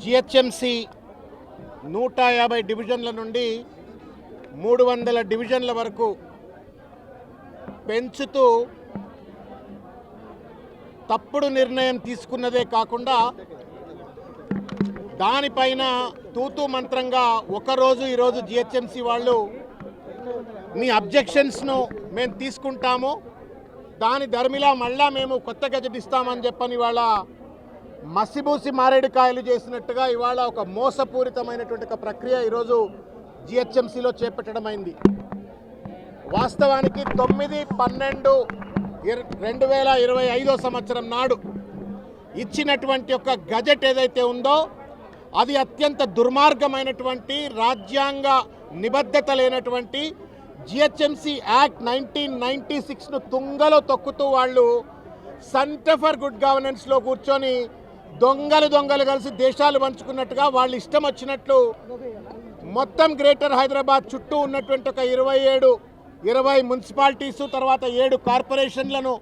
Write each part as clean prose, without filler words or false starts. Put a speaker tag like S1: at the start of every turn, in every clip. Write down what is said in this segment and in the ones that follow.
S1: GHMC 150 డివిజన్ల నుండి 300 డివిజన్ల వరకు పెంచుతూ తప్పుడు నిర్ణయం తీసుకున్నదే కాకుండా దానిపైన తూతూ మంత్రంగా ఒకరోజు ఈరోజు జిహెచ్ఎంసి వాళ్ళు మీ అబ్జెక్షన్స్ను మేము తీసుకుంటాము, దాని ధర్మిలా మళ్ళా మేము కొత్త గజెట్ ఇస్తామని చెప్పని ఇవాళ మసిబూసి మారేడుకాయలు చేసినట్టుగా ఇవాళ ఒక మోసపూరితమైనటువంటి ఒక ప్రక్రియ ఈరోజు జిహెచ్ఎంసీలో చేపట్టడమైంది. వాస్తవానికి 9/12/2025 సంవత్సరం నాడు ఇచ్చినటువంటి ఒక గజెట్ ఏదైతే ఉందో అది అత్యంత దుర్మార్గమైనటువంటి రాజ్యాంగ నిబద్ధత లేనటువంటి జిహెచ్ఎంసీ యాక్ట్ 1996ను తుంగలో తొక్కుతూ వాళ్ళు సెంటర్ ఫర్ గుడ్ గవర్నెన్స్లో కూర్చొని దొంగలు కలిసి దేశాలు పంచుకున్నట్టుగా వాళ్ళు ఇష్టం వచ్చినట్లు మొత్తం గ్రేటర్ హైదరాబాద్ చుట్టూ ఉన్నటువంటి ఒక 20 మున్సిపాలిటీసు తర్వాత 7 కార్పొరేషన్లను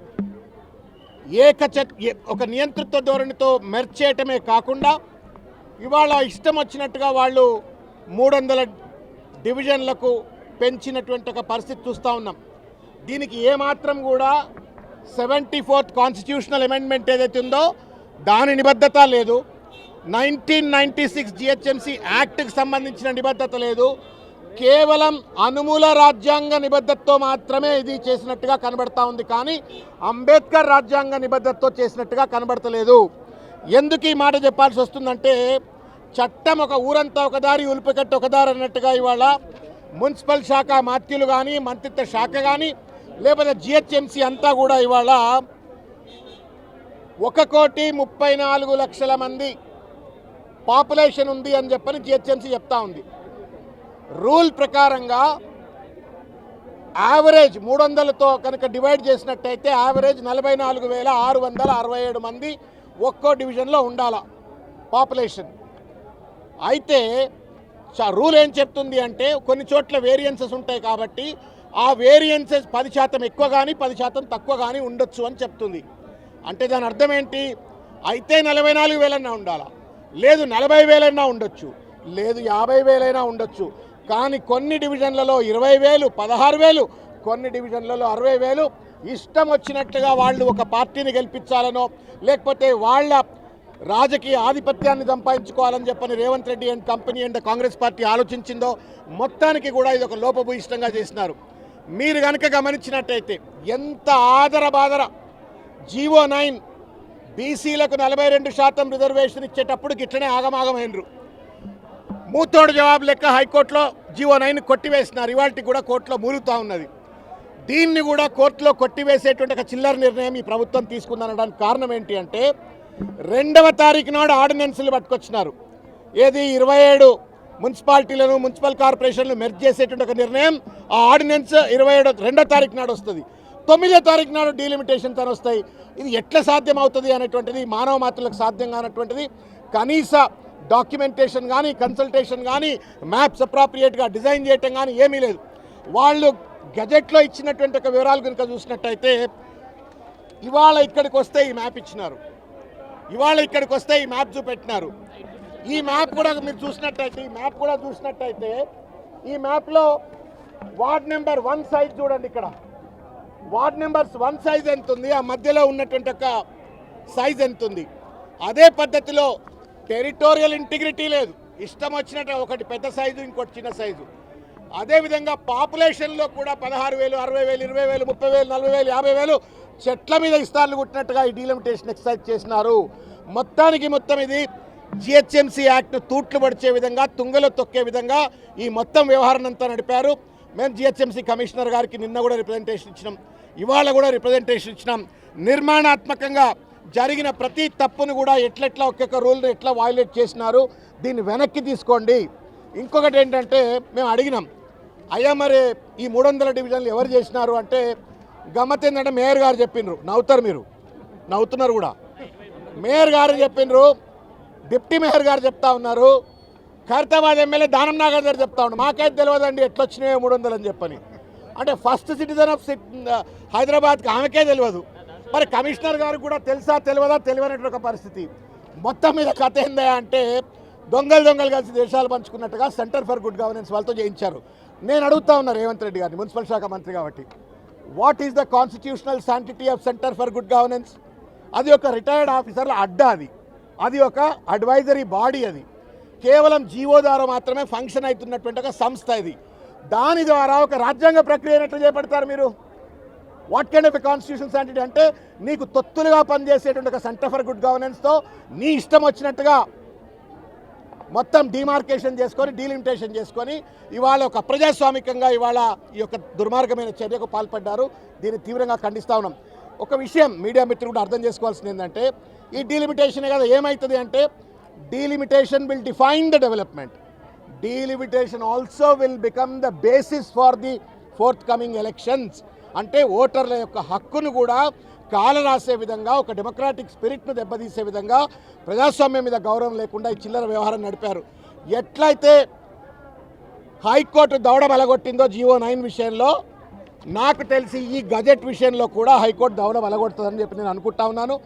S1: ఒక నియంతృత్వ ధోరణితో మెర్జ్ చేయటమే కాకుండా ఇవాళ ఇష్టం వచ్చినట్టుగా వాళ్ళు 300 డివిజన్లకు పెంచినటువంటి ఒక పరిస్థితి చూస్తూ ఉన్నాం. దీనికి ఏమాత్రం కూడా 74th కాన్స్టిట్యూషనల్ అమెండ్మెంట్ ఏదైతే ఉందో దాని నిబద్ధత లేదు, 1996 జిహెచ్ఎంసీ యాక్ట్కి సంబంధించిన నిబద్ధత లేదు, కేవలం అనుమూల రాజ్యాంగ నిబద్ధతతో మాత్రమే ఇది చేసినట్టుగా కనబడతా ఉంది. కానీ అంబేద్కర్ రాజ్యాంగ నిబద్ధతతో చేసినట్టుగా కనబడతలేదు. ఎందుకు ఈ మాట చెప్పాల్సి వస్తుందంటే చట్టం ఒక ఊరంతా ఒకదారి ఉలిపికట్టు ఒకదారి అన్నట్టుగా ఇవాళ మున్సిపల్ శాఖ మాత్యులు కానీ మంత్రిత్వ శాఖ కానీ లేకపోతే జిహెచ్ఎంసీ అంతా కూడా ఇవాళ 1,34,00,000 మంది పాపులేషన్ ఉంది అని చెప్పని జిహెచ్ఎంసీ చెప్తా ఉంది. రూల్ ప్రకారంగా యావరేజ్ 300తో కనుక డివైడ్ చేసినట్టయితే యావరేజ్ 44,667 మంది ఒక్కో డివిజన్లో ఉండాల పాపులేషన్. అయితే రూల్ ఏం చెప్తుంది అంటే కొన్ని చోట్ల వేరియన్సెస్ ఉంటాయి కాబట్టి ఆ వేరియన్సెస్ 10% ఎక్కువ కానీ 10% తక్కువ కానీ ఉండొచ్చు అని చెప్తుంది. అంటే దాని అర్థం ఏంటి? అయితే 44,000 ఉండాలా, లేదు 40,000 ఉండొచ్చు, లేదు 50,000 ఉండొచ్చు. కానీ కొన్ని డివిజన్లలో 20,000, 16,000, కొన్ని డివిజన్లలో 60,000 ఇష్టం వచ్చినట్లుగా వాళ్ళు ఒక పార్టీని గెలిపించాలనో లేకపోతే వాళ్ళ రాజకీయ ఆధిపత్యాన్ని సంపాదించుకోవాలని చెప్పని Revanth Reddy and company and Congress party ఆలోచించిందో మొత్తానికి కూడా ఇది ఒక లోపభూయిష్టంగా చేసినారు. మీరు కనుక గమనించినట్టయితే ఎంత ఆదర జీవో 9 బీసీలకు 42% రిజర్వేషన్ ఇచ్చేటప్పుడు ఇట్లనే ఆగమాగమైనరు. మూతోడు జవాబు లెక్క హైకోర్టులో జీవో 9 కొట్టివేసినారు. ఇవాళకి కూడా కోర్టులో మూలుగుతూ ఉన్నది. దీన్ని కూడా కోర్టులో కొట్టివేసేటువంటి ఒక చిల్లర నిర్ణయం ఈ ప్రభుత్వం తీసుకుందనడానికి కారణం ఏంటి అంటే 2వ తారీఖు నాడు ఆర్డినెన్స్లు పట్టుకొచ్చినారు. ఏది 27 మున్సిపాలిటీలను మున్సిపల్ కార్పొరేషన్లు మెర్జ్ చేసేటువంటి ఒక నిర్ణయం. ఆ ఆర్డినెన్స్ 2వ తారీఖు నాడు వస్తుంది, 9వ తారీఖు నాడు డీలిమిటేషన్స్ అని వస్తాయి. ఇది ఎట్లా సాధ్యం అవుతుంది అనేటువంటిది మానవ మాత్రలకు సాధ్యం కానటువంటిది. కనీస డాక్యుమెంటేషన్ కానీ కన్సల్టేషన్ కానీ మ్యాప్స్ అప్రాప్రియేట్గా డిజైన్ చేయటం కానీ ఏమీ లేదు. వాళ్ళు గజెట్లో ఇచ్చినటువంటి ఒక వివరాలు కనుక చూసినట్టయితే ఇవాళ ఇక్కడికి వస్తే ఈ మ్యాప్ ఇచ్చినారు, ఇవాళ ఇక్కడికి వస్తే ఈ మ్యాప్ చూపెట్టినారు. ఈ మ్యాప్ కూడా మీరు చూసినట్టయితే ఈ మ్యాప్లో వార్డ్ నెంబర్ 1 సైజ్ చూడండి. ఇక్కడ వార్డ్ నెంబర్స్ 1 సైజ్ ఎంత ఉంది, ఆ మధ్యలో ఉన్నటువంటి ఒక సైజ్ ఎంత ఉంది. అదే పద్ధతిలో టెరిటోరియల్ ఇంటిగ్రిటీ లేదు, ఇష్టం వచ్చినట్టు ఒకటి పెద్ద సైజు ఇంకోటి చిన్న సైజు. అదేవిధంగా పాపులేషన్లో కూడా 16,000, 60,000, 20,000, 30,000, 40,000, 50,000 చెట్ల మీద ఇస్తార్లు కుట్టినట్టుగా ఈ డీలిమిటేషన్ ఎక్సర్సైజ్ చేసినారు. మొత్తం ఇది జిహెచ్ఎంసీ యాక్ట్ తూట్లు పడిచే విధంగా తుంగలో తొక్కే విధంగా ఈ మొత్తం వ్యవహారం అంతా నడిపారు. మేము జిహెచ్ఎంసీ కమిషనర్ గారికి నిన్న కూడా రిప్రజెంటేషన్ ఇచ్చినాం, ఇవాళ కూడా రిప్రజెంటేషన్ ఇచ్చినాం. నిర్మాణాత్మకంగా జరిగిన ప్రతి తప్పును కూడా ఎట్లెట్లా ఒక్కొక్క రూల్ని ఎట్లా వయలేట్ చేసినారు, దీన్ని వెనక్కి తీసుకోండి. ఇంకొకటి ఏంటంటే మేము అడిగినాం, అయ్యా మరి ఈ 300 డివిజన్లు ఎవరు చేసినారు అంటే గమ్మత్ ఏంటంటే మేయర్ గారు చెప్పిండ్రు. మీరు నవ్వుతున్నారు కూడా. మేయర్ గారు చెప్పిండ్రు, డిప్టీ మేయర్ గారు చెప్తా ఉన్నారు, ఖైరతాబాద్ ఎమ్మెల్యే దానం నాగర్ గారు చెప్తా ఉన్నారు మాకైతే తెలియదండి ఎట్లా వచ్చినాయో 300 అని చెప్పని. అంటే ఫస్ట్ సిటిజన్ ఆఫ్ హైదరాబాద్కి ఆమెకే తెలియదు, మరి కమిషనర్ గారికి కూడా తెలుసా తెలియదా తెలియనటువంటి ఒక పరిస్థితి. మొత్తం మీద కథ ఏందా అంటే దొంగలు కలిసి దేశాలు పంచుకున్నట్టుగా సెంటర్ ఫర్ గుడ్ గవర్నెన్స్ వాళ్ళతో చేయించారు. నేను అడుగుతా ఉన్నా రేవంత్ రెడ్డి గారిని, మున్సిపల్ శాఖ మంత్రి కాబట్టి, what is the constitutional sanctity of centre for good governance? అది ఒక రిటైర్డ్ ఆఫీసర్ల అడ్డా, అది ఒక అడ్వైజరీ బాడీ, అది కేవలం జీవో ద్వారా మాత్రమే ఫంక్షన్ అవుతున్నటువంటి ఒక సంస్థ. ఇది దాని ద్వారా ఒక రాజ్యాంగ ప్రక్రియ ఎట్లా చేపడతారు మీరు? What kind of a constitution sanctity? అంటే నీకు తొత్తులుగా పనిచేసేటువంటి ఒక సెంటర్ ఫర్ గుడ్ గవర్నెన్స్తో నీ ఇష్టం వచ్చినట్టుగా మొత్తం డిమార్కేషన్ చేసుకొని, డీలిమిటేషన్ చేసుకొని ఇవాళ ఒక ప్రజాస్వామికంగా ఇవాళ ఈ యొక్క దుర్మార్గమైన చర్యకు పాల్పడ్డారు. దీన్ని తీవ్రంగా ఖండిస్తూ ఉన్నాం. ఒక విషయం మీడియా మిత్రులు కూడా అర్థం చేసుకోవాల్సింది ఏంటంటే, ఈ డీలిమిటేషనే కదా ఏమవుతుంది అంటే, delimitation will define the development, delimitation also will become the basis for the fourth coming elections. అంటే ఓటర్ల యొక్క హక్కును కూడా కాలరాసే విధంగా, ఒక డెమోక్రాటిక్ స్పిరిట్ను దెబ్బతీసే విధంగా, ప్రజాస్వామ్యం మీద గౌరవం లేకుండా ఈ చిల్లర వ్యవహారం నడిపారు. ఎట్లయితే హైకోర్టు దవడ బలగొట్టిందో జీవో 9 విషయంలో, నాకు తెలిసి ఈ గజెట్ విషయంలో కూడా హైకోర్టు దవడ బలగొడుతుందని చెప్పి నేను అనుకుంటా ఉన్నాను.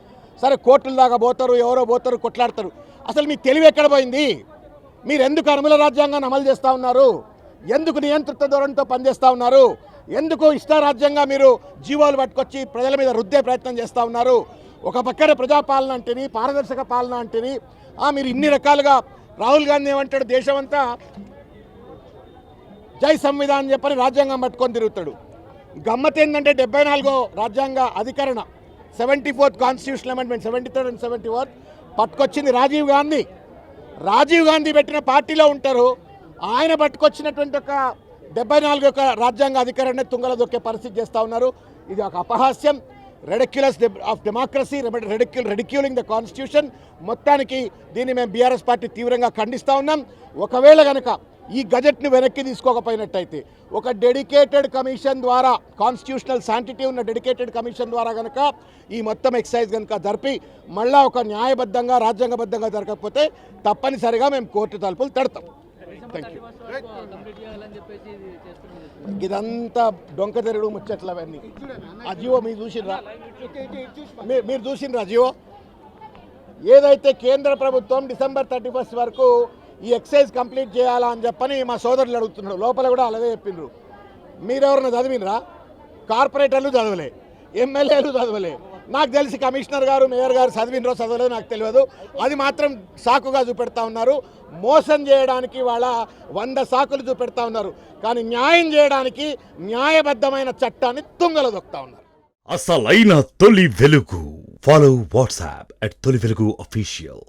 S1: సరే, కోర్టుల దాకా పోతారు, ఎవరో పోతారు, కొట్లాడతారు. అసలు మీ తెలివి ఎక్కడ పోయింది? మీరు ఎందుకు అనుమల రాజ్యాంగాన్ని అమలు చేస్తూ ఉన్నారు? ఎందుకు నియంత్రిత ధోరణితో పనిచేస్తూ ఉన్నారు? ఎందుకు ఇష్టారాజ్యంగా మీరు జీవోలు పట్టుకొచ్చి ప్రజల మీద రుద్దే ప్రయత్నం చేస్తూ ఉన్నారు? ఒక పక్కన ప్రజాపాలన అంటేని, పారదర్శక పాలన అంటేని మీరు ఇన్ని రకాలుగా, రాహుల్ గాంధీ ఏమంటాడు, దేశమంతా జై సంవిధానం చెప్పని రాజ్యాంగం పట్టుకొని తిరుగుతాడు. గమ్మత్ ఏంటంటే 74వ రాజ్యాంగ అధికరణ, 74th constitutional amendment, 73rd and 74th పట్టుకొచ్చింది రాజీవ్ గాంధీ. రాజీవ్ గాంధీ పెట్టిన పార్టీలో ఉంటారు. ఆయన పట్టుకొచ్చినటువంటి ఒక 74 యొక్క రాజ్యాంగ అధికారాన్ని తుంగలో దొక్కే పరిస్థితి చేస్తూ ఉన్నారు. ఇది ఒక అపహాస్యం, ridiculous of democracy, ridiculing the constitution. మొత్తానికి దీన్ని మేము బీఆర్ఎస్ పార్టీ తీవ్రంగా ఖండిస్తూ ఉన్నాం. ఒకవేళ కనుక ఈ గజెట్ని వెనక్కి తీసుకోకపోయినట్టయితే, ఒక డెడికేటెడ్ కమిషన్ ద్వారా, కాన్స్టిట్యూషనల్ శాంటిటీ ఉన్న డెడికేటెడ్ కమిషన్ ద్వారా కనుక ఈ మొత్తం ఎక్సైజ్ కనుక జరిపి మళ్ళా ఒక న్యాయబద్ధంగా, రాజ్యాంగబద్ధంగా జరగకపోతే తప్పనిసరిగా మేము కోర్టు తలుపులు తడతాం. Thank you. ఇదంతా డొంక తెరుడు ముచ్చట్లు అవన్నీ. ఆ జీవో మీరు చూసిర్రా? మీరు చూసిర్రా జీవో? ఏదైతే కేంద్ర ప్రభుత్వం డిసెంబర్ 31 వరకు ఈ ఎక్సైజ్ కంప్లీట్ చేయాలా అని చెప్పని మా సోదరులు అడుగుతున్నారు. లోపల కూడా అలాగే చెప్పిండ్రు. మీరెవరన్నా చదివినరా? కార్పొరేటర్లు చదవలే, ఎమ్మెల్యేలు చదవలే. నాకు తెలిసి కమిషనర్ గారు, మేయర్ గారు చదివినరో చదవలేదు నాకు తెలియదు. అది మాత్రం సాకుగా చూపెడతా ఉన్నారు. మోసం చేయడానికి వాళ్ళ 100 సాకులు చూపెడతా ఉన్నారు. కానీ న్యాయం చేయడానికి న్యాయబద్ధమైన చట్టాన్ని తుంగలో దొక్కుతా ఉన్నారు.
S2: అసలైన తొలి వెలుగు. ఫాలో వాట్సాప్ @తొలి వెలుగు అఫీషియల్.